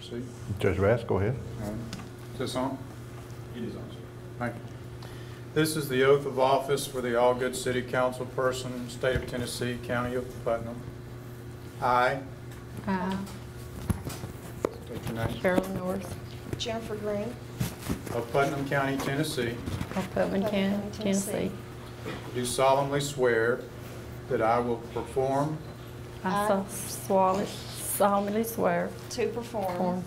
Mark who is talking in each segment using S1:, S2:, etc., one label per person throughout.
S1: Proceed.
S2: Judge Bass, go ahead.
S1: Is this on?
S3: It is on, sir.
S1: Thank you. This is the oath of office for the Algood City Council person, State of Tennessee, County of Putnam. I, state your name,
S4: Carolyn Norris
S5: Jennifer Green
S1: of Putnam County, Tennessee,
S4: of Putnam County, Tennessee.
S1: do solemnly swear that I will perform
S4: I solemnly swear
S5: to perform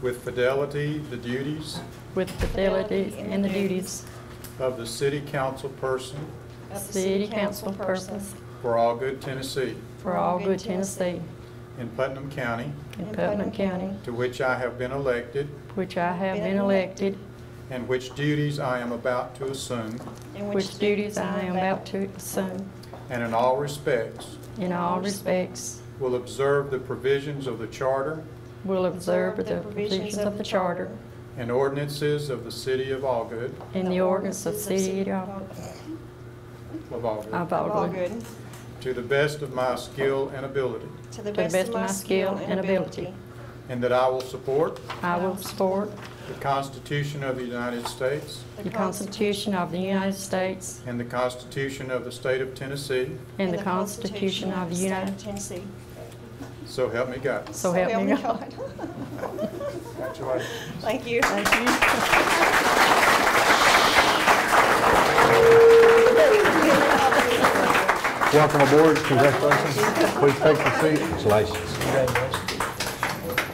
S1: with fidelity the duties
S4: with fidelity and the duties
S1: of the City Council person
S5: of the
S4: City Council person
S1: for Algood, Tennessee,
S4: for Algood, Tennessee,
S1: in Putnam County,
S4: in Putnam County,
S1: to which I have been elected,
S4: which I have been elected,
S1: and which duties I am about to assume,
S4: which duties I am about to assume,
S1: and in all respects
S4: in all respects,
S1: will observe the provisions of the Charter
S4: will observe the provisions of the Charter
S1: and ordinances of the City of Algood,
S4: and the ordinance of the City of
S1: Algood,
S4: Algood,
S1: to the best of my skill and ability,
S5: to the
S4: best of my skill and ability.
S1: and that I will support
S4: I will support
S1: the Constitution of the United States
S4: the Constitution of the United States
S1: and the Constitution of the State of Tennessee,
S4: and the Constitution of the United States.
S5: Tennessee.
S1: so help me God.
S4: So help me God.
S1: Congratulations.
S5: Thank you.
S4: Thank you.
S2: Welcome aboard. Congratulations. Please take your seat.
S3: Congratulations.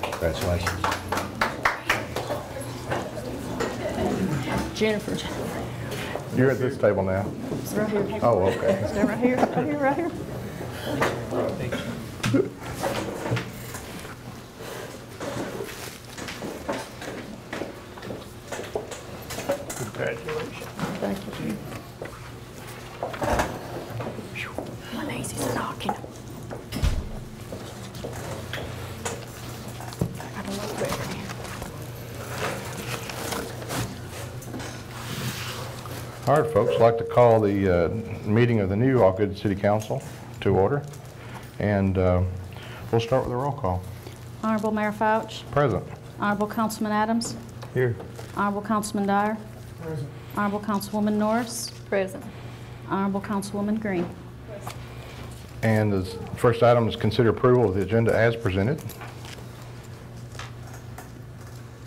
S3: Congratulations.
S4: Jennifer.
S2: You're at this table now.
S4: It's right here.
S2: Oh, okay.
S4: It's right here, right here, right here.
S2: Congratulations.
S4: Thank you. My knees is knocking. I don't know where.
S2: All right, folks, I'd like to call the meeting of the new Algood City Council to order. And we'll start with a roll call.
S6: Honorable Mayor Fouch,
S2: Present.
S6: Honorable Councilman Adams,
S2: Here.
S6: Honorable Councilman Dyer, Honorable Councilwoman Norris,
S4: Present.
S6: Honorable Councilwoman Green.
S2: And the first item is consider approval of the agenda as presented.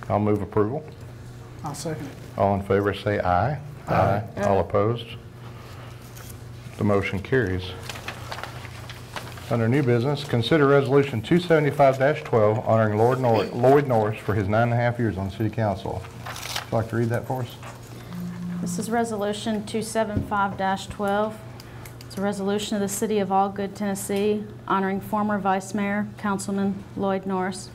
S2: I'll move approval.
S7: I'll second it.
S2: All in favor say aye. Aye. All opposed? The motion carries. Under new business, consider resolution 275-12 honoring Lloyd Norris for his 9.5 years on City Council. Would you like to read that for us?
S6: This is Resolution 275-12. It's a resolution of the City of Algood, Tennessee, honoring former Vice Mayor, Councilman Lloyd Norris,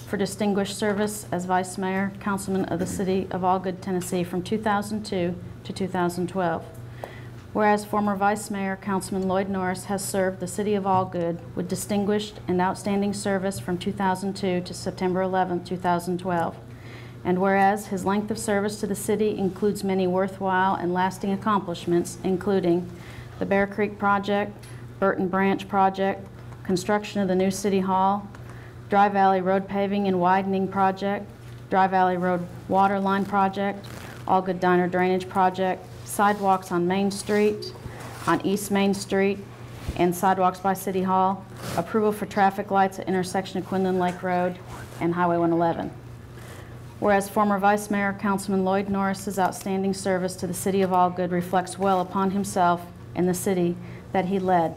S6: for distinguished service as Vice Mayor, Councilman of the City of Algood, Tennessee from 2002 to 2012. Whereas former Vice Mayor, Councilman Lloyd Norris has served the City of Algood with distinguished and outstanding service from 2002 to September 11, 2012. And whereas his length of service to the city includes many worthwhile and lasting accomplishments, including the Bear Creek Project, Burton Branch Project, construction of the new City Hall, Dry Valley Road Paving and Widening Project, Dry Valley Road Water Line Project, Algood Diner Drainage Project, sidewalks on Main Street, on East Main Street, and sidewalks by City Hall, approval for traffic lights at intersection of Quinlan Lake Road and Highway 111. Whereas former Vice Mayor Councilman Lloyd Norris's outstanding service to the City of Algood reflects well upon himself and the city that he led,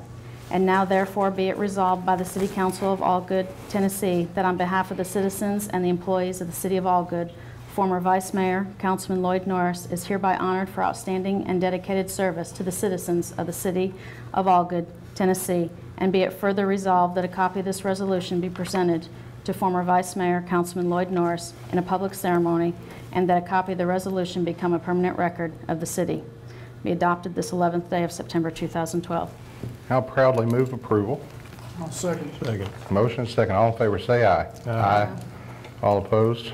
S6: and now therefore be it resolved by the City Council of Algood, Tennessee, that on behalf of the citizens and the employees of the City of Algood, former Vice Mayor Councilman Lloyd Norris is hereby honored for outstanding and dedicated service to the citizens of the City of Algood, Tennessee, and be it further resolved that a copy of this resolution be presented to former Vice Mayor Councilman Lloyd Norris in a public ceremony, and that a copy of the resolution become a permanent record of the city. Be adopted this 11th day of September 2012.
S2: I'll proudly move approval.
S7: I'll second it.
S2: Second. Motion is second. All in favor say aye. Aye. All opposed?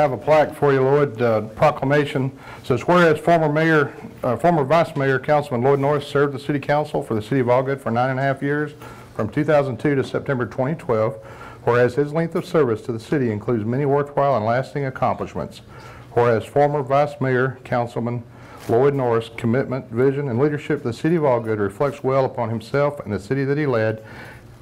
S2: have a plaque for you, Lloyd. Proclamation says, whereas former Vice Mayor Councilman Lloyd Norris served the City Council for the City of Algood for 9.5 years from 2002 to September 2012, whereas his length of service to the city includes many worthwhile and lasting accomplishments, whereas former Vice Mayor Councilman Lloyd Norris' commitment, vision, and leadership to the City of Algood reflects well upon himself and the city that he led.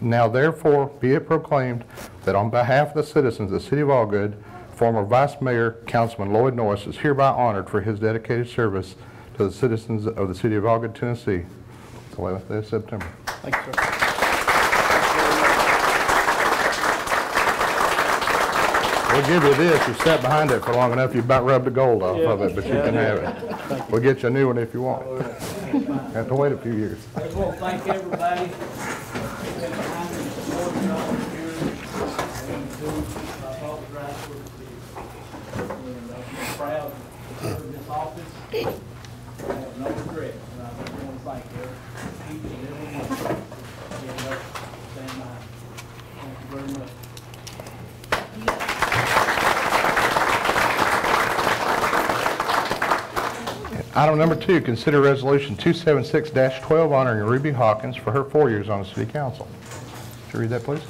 S2: Now therefore be it proclaimed that on behalf of the citizens of the City of Algood, former Vice Mayor Councilman Lloyd Norris is hereby honored for his dedicated service to the citizens of the City of Algood, Tennessee. It's the 11th day of September.
S7: Thank you, sir.
S2: We'll give you this. You sat behind it for long enough, you about rubbed the gold off of it, but you can have it. We'll get you a new one if you want. Have to wait a few years.
S3: I just want to thank everybody. Been behind me, supporting all the years. And I apologize for the city. And I'm proud to serve in this office. I have no regret. And I just want to thank each and every one of you for getting up, stand by. Thank you very much.
S2: Item number 2, consider resolution 276-12 honoring Ruby Hawkins for her 4 years on the City Council. Would you read that, please?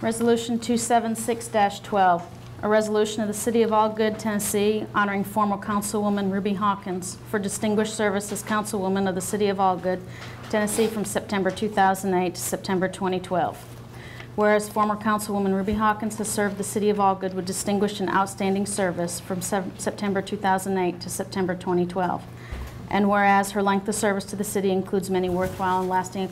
S6: Resolution 276-12, a resolution of the City of Algood, Tennessee, honoring former Councilwoman Ruby Hawkins for distinguished service as Councilwoman of the City of Algood, Tennessee from September 2008 to September 2012. Whereas former Councilwoman Ruby Hawkins has served the City of Algood with distinguished and outstanding service from September 2008 to September 2012. And whereas her length of service to the city includes many worthwhile and lasting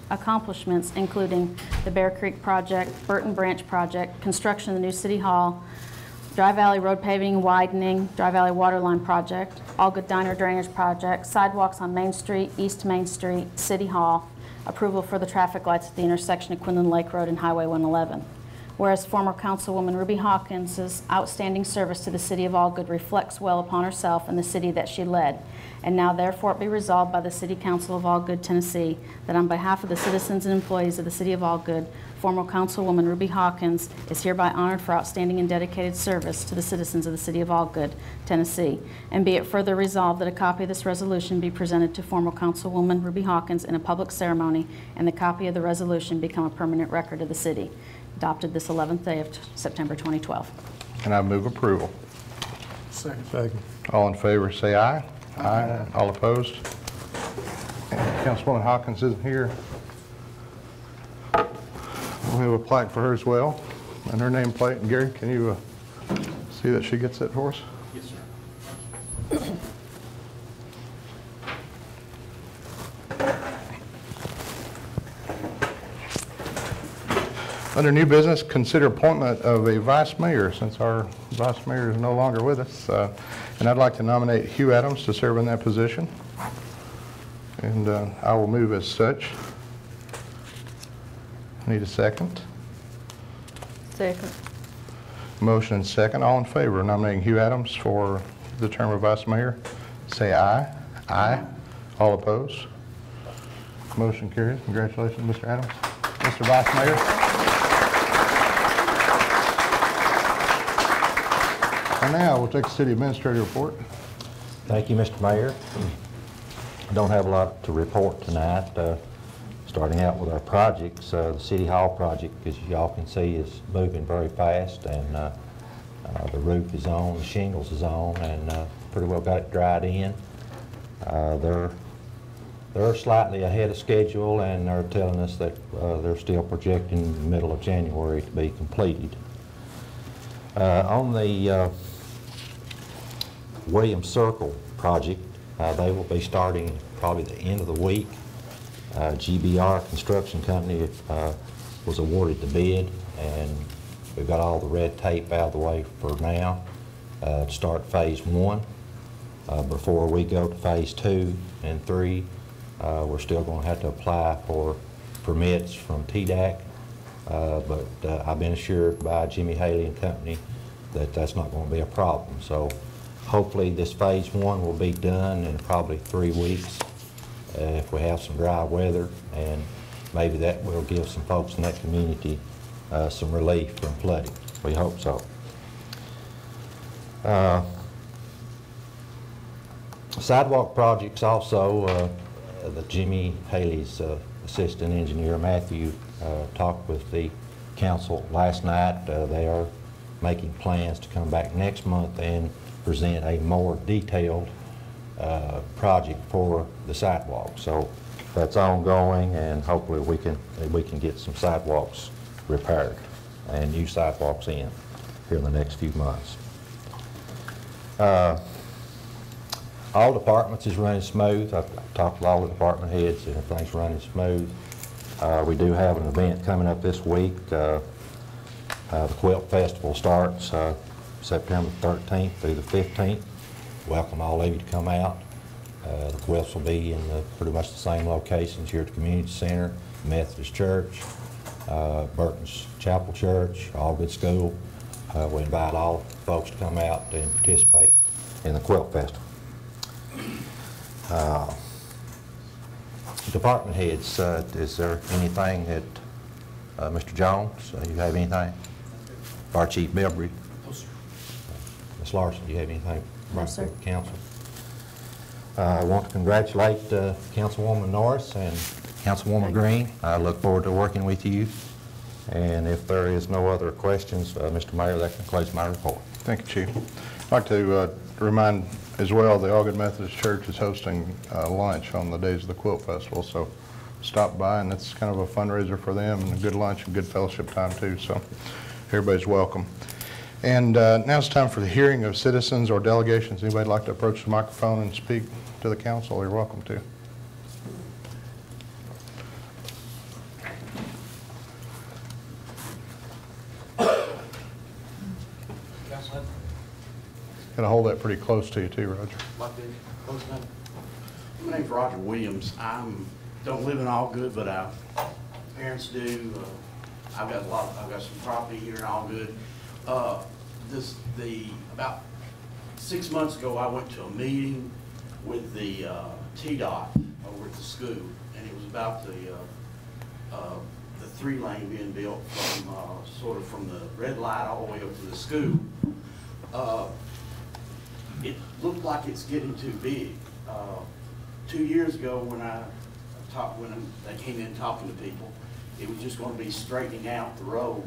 S6: accomplishments, including the Bear Creek Project, Burton Branch Project, construction of the new City Hall, Dry Valley Road paving and widening, Dry Valley Waterline Project, Algood Diner Drainage Project, sidewalks on Main Street, East Main Street, City Hall, approval for the traffic lights at the intersection of Quinlan Lake Road and Highway 111. Whereas former Councilwoman Ruby Hawkins' outstanding service to the City of Algood reflects well upon herself and the city that she led, and now therefore it be resolved by the City Council of Algood, Tennessee, that on behalf of the citizens and employees of the City of Algood, former Councilwoman Ruby Hawkins is hereby honored for outstanding and dedicated service to the citizens of the City of Algood, Tennessee. And be it further resolved that a copy of this resolution be presented to former Councilwoman Ruby Hawkins in a public ceremony, and the copy of the resolution become a permanent record of the city. Adopted this 11th day of September 2012.
S2: And I move approval.
S7: Second.
S2: All in favor, say aye. Aye. All opposed? And Councilwoman Hawkins isn't here. We have a plaque for her as well, and her nameplate. And Gary, can you see that she gets it for us?
S3: Yes, sir.
S2: Under new business, consider appointment of a vice mayor, since our vice mayor is no longer with us. And I'd like to nominate Hugh Adams to serve in that position. And I will move as such. Need a second?
S4: Second.
S2: Motion and second. All in favor of nominating Hugh Adams for the term of vice mayor, say aye. Aye. All opposed? Motion carries. Congratulations, Mr. Adams. Mr. Vice Mayor. And now we'll take the city administrator report.
S8: Thank you, Mr. Mayor. I don't have a lot to report tonight. Starting out with our projects, the City Hall project, as y'all can see, is moving very fast, and the roof is on, the shingles is on, and pretty well got it dried in. They're slightly ahead of schedule, and they're telling us that they're still projecting the middle of January to be completed. On the Williams Circle project, they will be starting probably the end of the week. GBR Construction Company was awarded the bid, and we've got all the red tape out of the way for now to start phase 1. Before we go to phase 2 and 3, we're still going to have to apply for permits from TDAC, but I've been assured by Jimmy Haley and Company that that's not going to be a problem. So hopefully this phase 1 will be done in probably 3 weeks. If we have some dry weather, and maybe that will give some folks in that community some relief from flooding. We hope so. Sidewalk projects also, the Jimmy Haley's assistant engineer, Matthew, talked with the council last night. They are making plans to come back next month and present a more detailed project for the sidewalk. So that's ongoing, and hopefully we can get some sidewalks repaired and new sidewalks in here in the next few months. All departments is running smooth. I've talked with all the department heads, and everything's running smooth. We do have an event coming up this week. The Quilt Festival starts September 13th through the 15th. Welcome all of you to come out. The quilts will be in pretty much the same locations here at the Community Center, Methodist Church, Burton's Chapel Church, Algood School. We invite all folks to come out and participate in the Quilt Festival. Department heads, is there anything that, Mr. Jones, you have anything? Fire Chief Bilbrey?
S3: No, sir.
S8: Ms. Larson, do you have anything?
S6: No, sir.
S8: Council. I want to congratulate Councilwoman Norris and Councilwoman Green. I look forward to working with you. And if there is no other questions, Mr. Mayor, that concludes my report.
S2: Thank you, Chief. I'd like to remind as well, the Algood Methodist Church is hosting lunch on the days of the Quilt Festival, so stop by, and it's kind of a fundraiser for them, and a good lunch and good fellowship time too, so everybody's welcome. And now it's time for the hearing of citizens or delegations. Anybody like to approach the microphone and speak to the council? You're welcome to. Got to hold that pretty close to you too, Roger.
S9: Like this, close enough. My name's Roger Williams. Don't live in Algood, but parents do. I've got some property here in Algood. About 6 months ago, I went to a meeting with the TDOT over at the school, and it was about the 3-lane being built from sort of from the red light all the way up to the school. It looked like it's getting too big. 2 years ago, when they came in talking to people, it was just going to be straightening out the road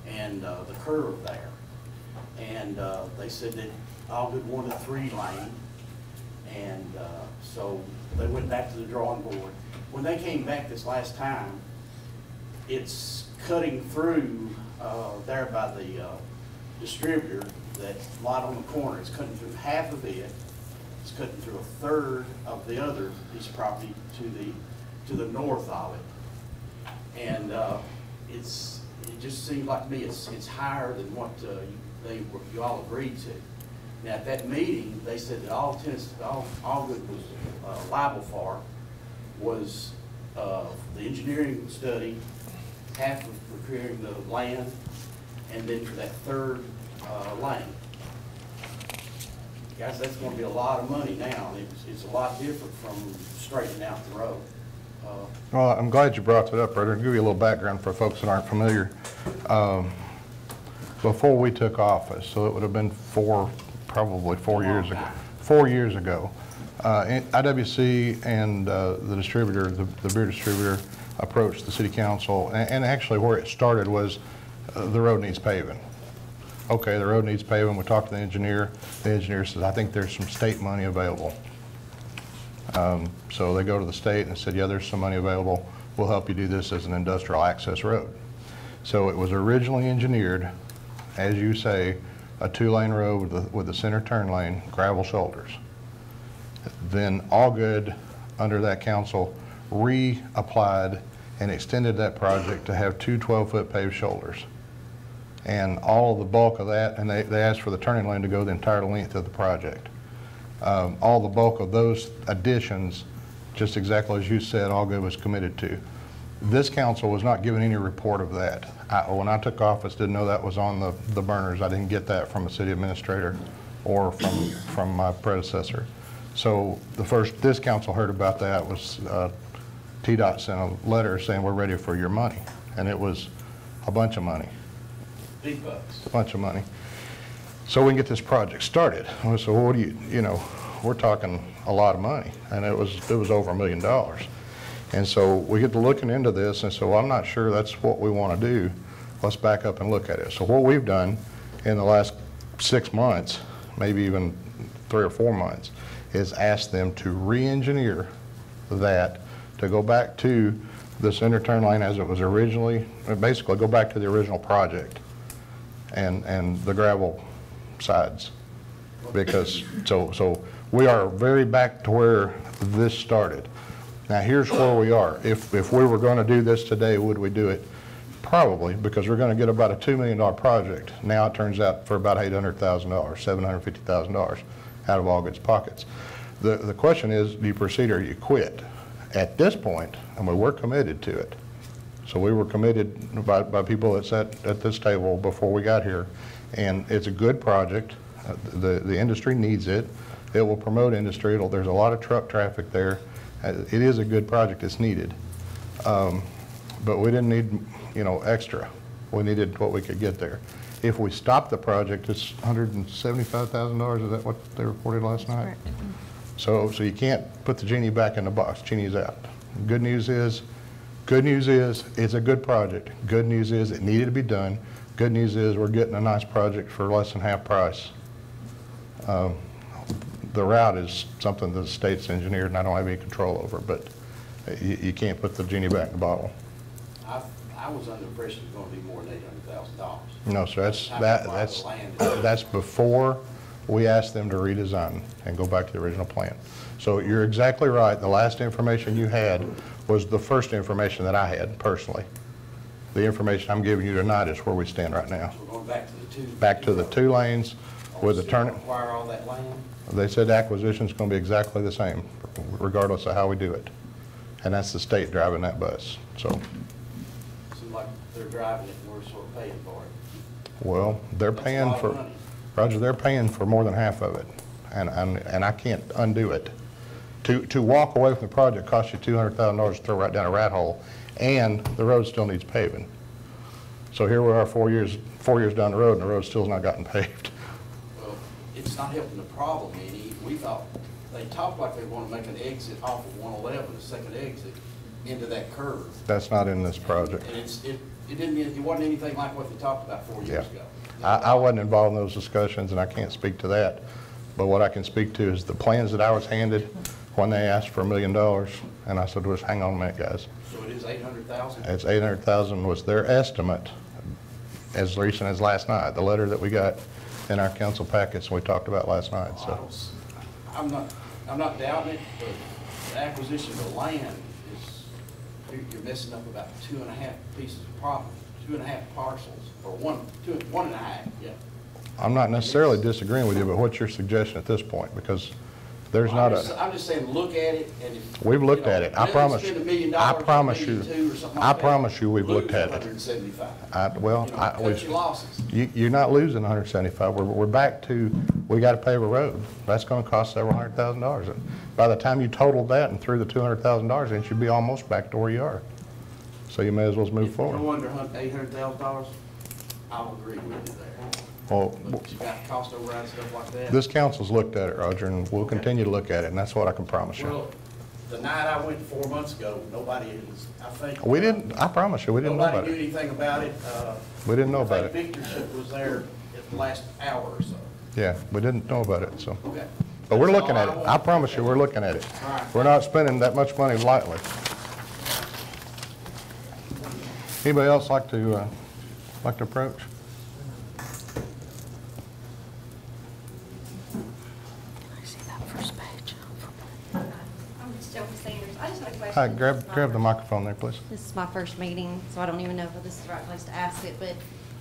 S9: and the curve there. And they said that Algood wanted a 3-lane, and so they went back to the drawing board. When they came back this last time, it's cutting through there by the distributor, that lot on the corner. It's cutting through half of it. It's cutting through a third of the other piece of property to the north of it. And it just seems like to me it's higher than what you all agreed to. Now at that meeting, they said that all Algood was liable for was the engineering study, half of preparing the land, and then for that third lane. Guys, that's going to be a lot of money now. It's a lot different from straightening out the road.
S2: Well, I'm glad you brought that up, Roger. I'll give you a little background for folks that aren't familiar. Before we took office, so it would have been probably 4 years ago. 4 years ago, IWC and the distributor, the beer distributor, approached the city council, and actually where it started was the road needs paving. Okay, the road needs paving. We talked to the engineer. The engineer says, I think there's some state money available. So they go to the state and said, yeah, there's some money available. We'll help you do this as an industrial access road. So it was originally engineered, as you say, a 2-lane road with a center turn lane, gravel shoulders. Then Algood, under that council, reapplied and extended that project to have 2 12-foot paved shoulders. And all of the bulk of that, and they asked for the turning lane to go the entire length of the project. All the bulk of those additions, just exactly as you said, Algood was committed to. This council was not given any report of that. When I took office, didn't know that was on the burners. I didn't get that from a city administrator or from my predecessor. So the first this council heard about that was TDOT sent a letter saying we're ready for your money, and it was a bunch of money.
S9: big bucks.
S2: a bunch of money. So we can get this project started. And so what do you know, we're talking a lot of money, and it was over $1 million. And so we get to looking into this, and so I'm not sure that's what we want to do. Let's back up and look at it. So what we've done in the last 6 months, maybe even 3 or 4 months, is ask them to re-engineer that to go back to the center turn lane as it was originally, basically go back to the original project and the gravel sides. Because, so we are very back to where this started. Now here's where we are. If we were going to do this today, would we do it? Probably, because we're going to get about a $2 million project. Now it turns out for about $800,000, $750,000 out of Algood's pockets. The question is, do you proceed or you quit? At this point, and we were committed to it. So we were committed by people that sat at this table before we got here, and it's a good project. The industry needs it. It will promote industry. There's a lot of truck traffic there. It is a good project. It's needed. But we didn't need, extra. We needed what we could get there. If we stop the project, it's $175,000. Is that what they reported last night?
S6: Correct.
S2: So you can't put the genie back in the box. Genie's out. Good news is it's a good project. Good news is it needed to be done. Good news is we're getting a nice project for less than half price. The route is something that the state's engineered and I don't have any control over, but you can't put the genie back in the bottle.
S9: I was under the impression it was going to be more than $800,000.
S2: No, sir, that's before we asked them to redesign and go back to the original plan. So you're exactly right. The last information you had was the first information that I had personally. The information I'm giving you tonight is where we stand right now.
S9: So we're going back to the two.
S2: Back to the 2 lanes with the turn.
S9: Acquire all that land?
S2: They said acquisition's going to be exactly the same, regardless of how we do it. And that's the state driving that bus. So,
S9: Seems like they're driving it and we're sort of paying for it.
S2: well, they're
S9: That's a
S2: paying
S9: lot of
S2: for,
S9: money.
S2: Roger, they're paying for more than half of it. And I can't undo it. To walk away from the project costs you $200,000 to throw right down a rat hole, and the road still needs paving. So here we are 4 years down the road, and the road still's not gotten paved.
S9: Well, it's not helping the problem any. We thought, they talked like they want to make an exit off of 111, a second exit, into that curve.
S2: That's not in this project.
S9: And it wasn't anything like what they talked about 4 years ago.
S2: I wasn't involved in those discussions, and I can't speak to that. But what I can speak to is the plans that I was handed when they asked for $1 million, and I said, well, just hang on a minute, guys.
S9: So it is 800,000?
S2: It's 800,000 was their estimate as recent as last night, the letter that we got in our council packets we talked about last night. So
S9: I'm not doubting it, but the acquisition of land is, you're messing up about 2.5 pieces of property, 2.5 parcels, or one and a half, yeah.
S2: I'm not necessarily disagreeing with you, but what's your suggestion at this point? Because there's
S9: Well,
S2: not
S9: I'm just saying, look at it, and if.
S2: We've looked at it. I promise
S9: you.
S2: you. I promise you. I promise you we've looked at it.
S9: $175. Cut your losses.
S2: You're not losing 175. We're back to, we got to pave a road. That's going to cost several $100,000. And by the time you total that and threw the $200,000 in, you'd be almost back to where you are. So you may as well move
S9: If you're
S2: forward.
S9: under $800,000, I'll agree with you there.
S2: Well,
S9: But you got cost override, stuff like that.
S2: this council's looked at it, Roger, and we'll continue to look at it, and that's what I can promise you.
S9: Well, the night I went 4 months ago, nobody was, I think.
S2: We didn't, I promise you, we didn't know about
S9: Nobody knew
S2: it.
S9: anything about it.
S2: We didn't know about
S9: I
S2: it.
S9: think Victor was there at the last hour or so.
S2: Yeah, we didn't know about it, so.
S9: Okay.
S2: But we're
S9: That's
S2: looking
S9: all
S2: at it.
S9: want.
S2: I promise you, we're looking at it.
S9: All right.
S2: We're not spending that much money lightly. Anybody else like to approach?
S6: I see that first page.
S10: I'm just Joe Sanders. I just had a question.
S2: Hi, grab the microphone there, please.
S10: This is my first meeting, so I don't even know if this is the right place to ask it, but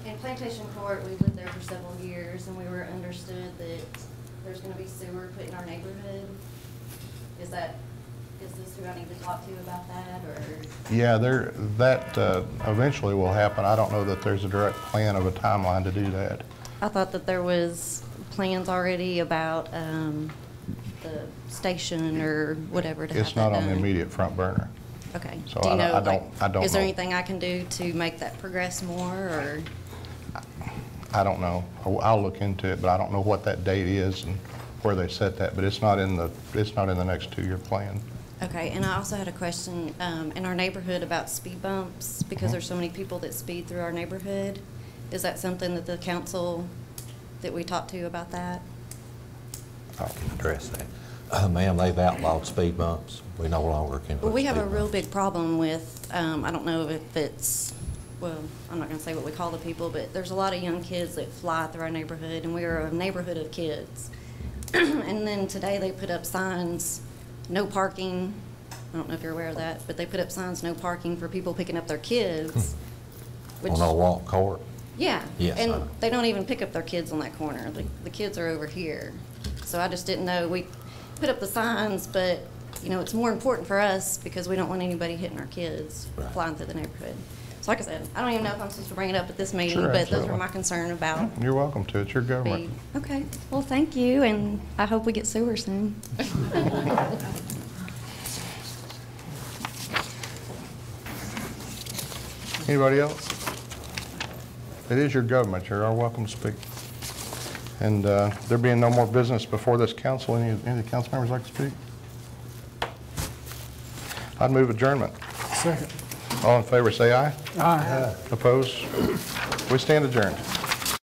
S10: in Plantation Court, we lived there for several years, and we were understood that there's gonna be sewer put in our neighborhood. Is this who I need to talk to about that, or?
S2: Yeah, that eventually will happen. I don't know that there's a direct plan of a timeline to do that.
S10: I thought that there was plans already about, the station or whatever to have
S2: It's not
S10: that
S2: on the
S10: done.
S2: immediate front burner.
S10: Okay.
S2: So
S10: Do you
S2: I
S10: know,
S2: don't-
S10: like,
S2: I don't
S10: is there
S2: know.
S10: anything I can do to make that progress more, or?
S2: I don't know. I'll look into it, but I don't know what that date is and where they set that, but it's not in the next 2-year plan.
S10: Okay, and I also had a question in our neighborhood about speed bumps, because there's so many people that speed through our neighborhood. Is that something that the council, that we talked to about that?
S8: I can address that. Ma'am, they've outlawed speed bumps. We no longer can put
S10: Well, we have a
S8: speed
S10: real
S8: bumps.
S10: big problem with, I don't know if it's, well, I'm not gonna say what we call the people, but there's a lot of young kids that fly through our neighborhood, and we are a neighborhood of kids. And then today they put up signs, no parking. I don't know if you're aware of that, but they put up signs, no parking for people picking up their kids. which-
S8: On our walk court?
S10: Yeah.
S8: Yes, I know.
S10: And they don't even pick up their kids on that corner. The kids are over here. So I just didn't know, we put up the signs, but, you know, it's more important for us because we don't want anybody hitting our kids
S8: Right.
S10: flying through the neighborhood. So like I said, I don't even know if I'm supposed to bring it up at this meeting,
S2: Sure,
S10: but those
S2: absolutely.
S10: were my concern about
S2: You're welcome to. It's your government.
S10: speed. Okay, well, thank you, and I hope we get sewer soon.
S2: Anybody else? It is your government. You are welcome to speak. And there being no more business before this council, any of the council members like to speak? I'd move adjournment.
S7: Second.
S2: All in favor, say aye.
S7: Aye.
S2: Opposed? We stand adjourned.